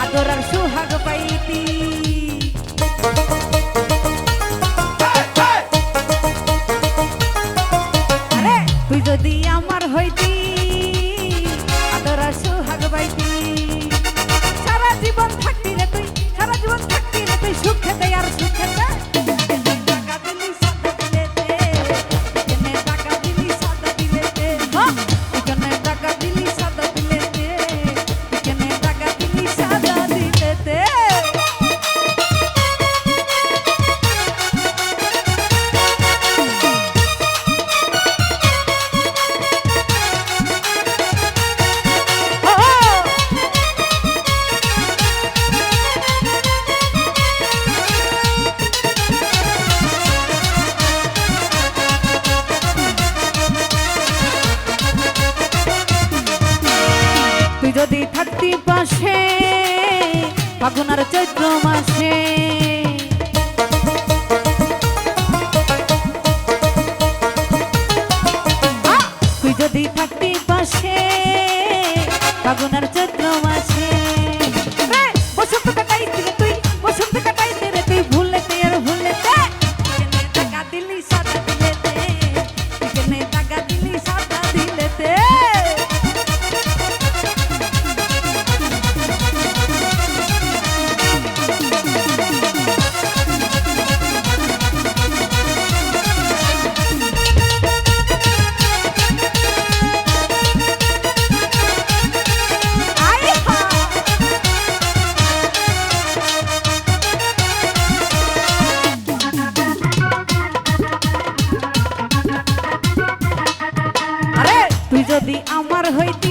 আদরার সুহাগ পাইতি আরে তুই যদি আমার হইতি আদরার সুহাগ পাইতি সারা জীবন থাকতি রে তুই সারা জীবন থাকতি রে তুই সুখেতে আর সুখেতে যদি থাকতি পাশে ফাগুন আর চৈত্র মাসে তুই যদি থাকতি পাশে ফাগুন আর চৈত্র মাসে বসন্ত কাটাইতে রে তুই বসন্ত কাটাইতে রে তুই ভুলেতে আর ভুলেতে টাকা দিলি সাদা দিলেতে কেনে টাকা দিলি সাদা দিলেতে তুই যদি আমার হইতি